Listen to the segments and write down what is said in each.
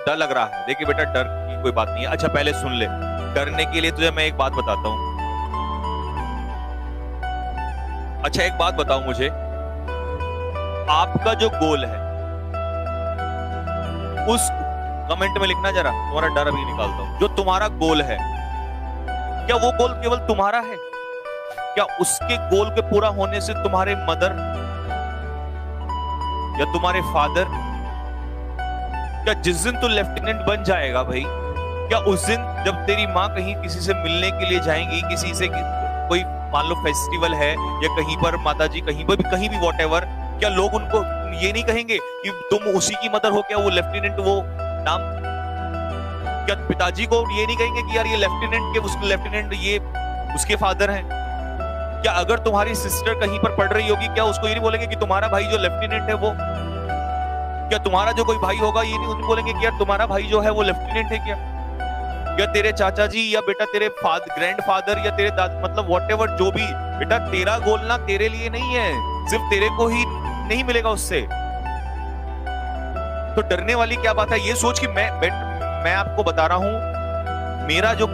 डर लग रहा है। देखिए बेटा, डर की कोई बात नहीं है। अच्छा पहले सुन ले, डरने के लिए तुझे मैं एक बात बताता हूँ। अच्छा एक बात बताओ मुझे, आपका जो गोल है उस कमेंट में लिखना जरा, तुम्हारा डर अभी निकालता हूं। जो तुम्हारा गोल है, क्या वो गोल केवल तुम्हारा है? क्या उसके गोल के पूरा होने से तुम्हारे मदर या तुम्हारे फादर, क्या जिस दिन तू लेफ्टिनेंट बन जाएगा भाई, क्या उस दिन जब तेरी माँ कहीं किसी से मिलने के लिए जाएंगी, किसी से कोई मान लो फेस्टिवल है या कहीं पर माताजी कहीं भी वॉटएवर, क्या लोग उनको ये नहीं कहेंगे कि तुम उसी की मदर हो? क्या वो लेफ्टिनेंट, वो नाम, क्या पिताजी को ये नहीं कहेंगे कि यार ये लेफ्टिनेंट ये उसके फादर हैं? क्या अगर तुम्हारी सिस्टर कहीं पर पढ़ रही होगी, क्या उसको ये नहीं बोलेंगे कि तुम्हारा भाई जो लेफ्टिनेंट है वो? क्या तुम्हारा जो कोई भाई होगा ये नहीं बोलेंगे कि यार तुम्हारा भाई जो है वो लेफ्टिनेंट है? क्या तेरे चाचा जी या बेटा तेरे ग्रैंडफादर या तेरे मतलब व्हाटएवर जो भी, बेटा तेरा गोल ना तेरे लिए नहीं है, सिर्फ तेरे को ही नहीं मिलेगा उससे। तो डरने वाली क्या बात है? ये सोच कि मैं आपको बता रहा हूं, मेरा जो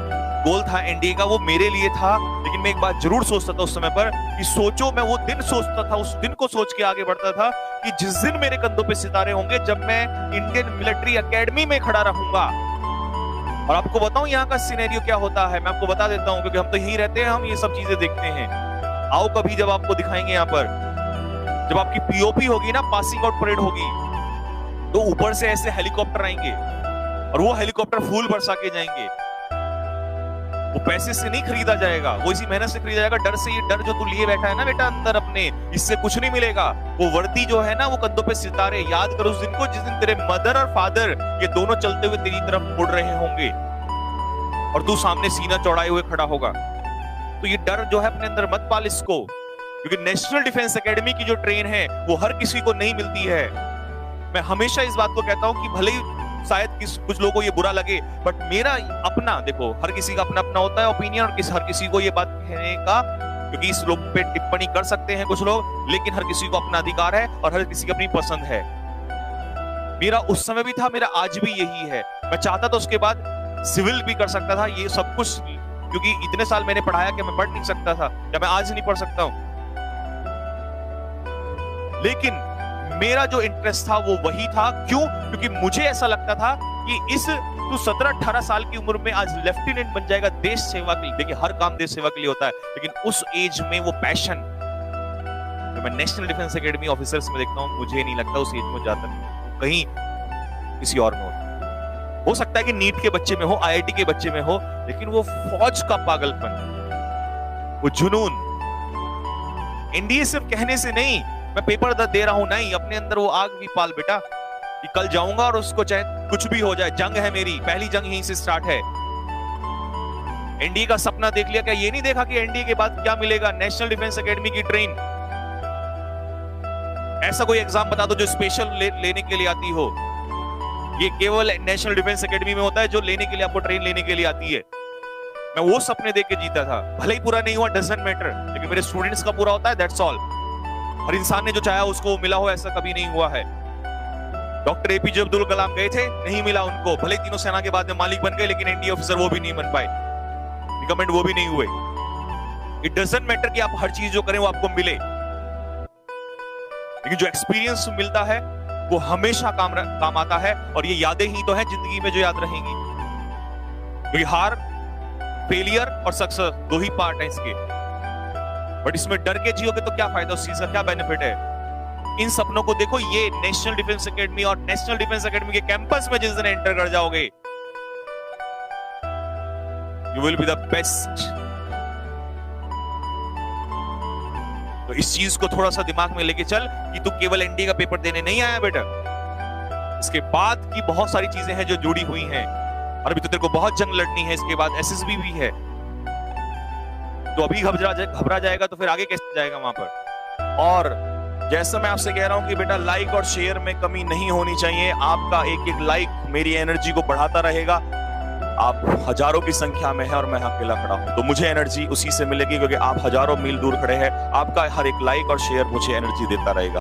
गोल था एनडीए का वो मेरे लिए था, लेकिन मैं एक बात जरूर सोचता था उस समय पर कि सोचो, मैं वो दिन सोचता था, उस दिन को सोच के आगे बढ़ता था कि जिस दिन मेरे कंधों पे सितारे होंगे, जब मैं इंडियन मिलिट्री एकेडमी में खड़ा रहूंगा। और आपको बताऊं यहाँ का सिनेरियो क्या होता है, मैं आपको बता देता हूं, क्योंकि हम तो यहीं रहते हैं, हम ये सब चीजें देखते हैं। आओ कभी जब आपको दिखाएंगे यहाँ पर, जब आपकी पीओपी होगी ना, पासिंग आउट परेड होगी, तो ऊपर से ऐसे हेलीकॉप्टर आएंगे और वो हेलीकॉप्टर फूल बरसा के जाएंगे। वो पैसे से नहीं खरीदा जाएगा, वो इसी मेहनत से खरीदा जाएगा। डर से, ये डर जो तू लिए बैठा है ना बेटा अंदर अपने, इससे कुछ नहीं मिलेगा। वो वर्दी जो है ना, वो कंधों पे सितारे, याद करो उस दिन को जिस दिन तेरे मदर और फादर ये दोनों चलते हुए तेरी तरफ मुड़ रहे होंगे और तू सामने सीना चौड़ाए हुए खड़ा होगा। तो ये डर जो है अपने अंदर मत पाल इसको, क्योंकि नेशनल डिफेंस एकेडमी की जो ट्रेन है वो हर किसी को नहीं मिलती है। मैं हमेशा इस बात को कहता हूं कि भले ही शायद कुछ लोगों को ये बुरा लगे, बट मेरा अपना, देखो हर किसी का अपना अपना होता है ओपिनियन, और हर किसी को ये बात कहने का, क्योंकि इस लोग पे टिप्पणी कर सकते हैं कुछ लोग, लेकिन हर किसी को अपना अधिकार है और हर किसी की अपनी पसंद है। मेरा उस समय भी था, मेरा आज भी यही है। मैं चाहता तो उसके बाद सिविल भी कर सकता था, ये सब कुछ, क्योंकि इतने साल मैंने पढ़ाया कि मैं पढ़ नहीं सकता था, या मैं आज नहीं पढ़ सकता हूं। लेकिन मेरा जो इंटरेस्ट था वो वही था। क्यों? क्योंकि मुझे ऐसा लगता था कि तू 17-18 साल की उम्र में आज लेफ्टिनेंट बन जाएगा देश सेवा के लिए। देखिए हर काम देश सेवा के लिए होता है, लेकिन उस एज में वो पैशन, तो मैं नेशनल डिफेंस एकेडमी ऑफिसर्स में देखता हूं, मुझे नहीं लगता उस एज में जाता कहीं किसी और में हो सकता है कि नीट के बच्चे में हो, आईआईटी के बच्चे में हो, लेकिन वो फौज का पागलपन, वो जुनून, एनडीए सिर्फ कहने से नहीं, मैं पेपर दे रहा हूं नहीं, अपने अंदर वो आग भी पाल बेटा कि कल जाऊंगा और उसको चाहे कुछ भी हो जाए, जंग है मेरी, पहली जंग यहीं से स्टार्ट है। एनडीए का सपना देख लिया क्या? ये नहीं देखा कि एनडीए के बाद क्या मिलेगा? नेशनल डिफेंस एकेडमी की ट्रेन। ऐसा कोई एग्जाम बता दो जो स्पेशल लेने के लिए आती हो। ये केवल नेशनल डिफेंस एकेडमी में होता है, जो लेने के लिए आपको ट्रेन लेने के लिए आती है। मैं वो सपने देख के जीता था, भले ही पूरा नहीं हुआ, डजंट मैटर, लेकिन मेरे स्टूडेंट्स का पूरा होता है, दैट्स ऑल। हर इंसान ने जो चाहा उसको मिला हो, ऐसा कभी नहीं हुआ है। डॉक्टर एपीजे अब्दुल कलाम गए थे, नहीं मिला उनको, भले तीनों सेना के बाद में मालिक बन गए, लेकिन एनडीए ऑफिसर वो भी नहीं बन पाए, रिकमेंड वो भी नहीं हुए। इट डजंट मैटर कि आप हर चीज जो करें वो आपको मिले, लेकिन जो एक्सपीरियंस मिलता है वो हमेशा काम आता है, और ये यादें ही तो हैं जिंदगी में जो याद रहेंगी। क्योंकि हार, फेलियर और सक्सेस दो ही पार्ट है इसके, बट इसमें डर के जियोगे तो क्या फायदा, उस चीज का क्या बेनिफिट है? इन सपनों को देखो, ये नेशनल डिफेंस एकेडमी और नेशनल डिफेंस एकेडमी के कैंपस में जिस दिन एंटर कर जाओगे, you will be the best. तो इस चीज को थोड़ा सा दिमाग में लेके चल कि तू केवल एनडीए का पेपर देने नहीं आया बेटा, इसके बाद की बहुत सारी चीजें हैं जो जुड़ी हुई हैं, और अभी तो तेरे को बहुत जंग लड़नी है, इसके बाद एसएसबी भी है। तो अभी घबरा जाएगा तो फिर आगे कैसे जाएगा वहां पर? और जैसा मैं आपसे कह रहा हूं कि बेटा लाइक और शेयर में कमी नहीं होनी चाहिए। आपका एक एक लाइक मेरी एनर्जी को बढ़ाता रहेगा। आप हजारों की संख्या में है और मैं अकेला खड़ा हूं, तो मुझे एनर्जी उसी से मिलेगी, क्योंकि आप हजारों मील दूर खड़े हैं। आपका हर एक लाइक और शेयर मुझे एनर्जी देता रहेगा।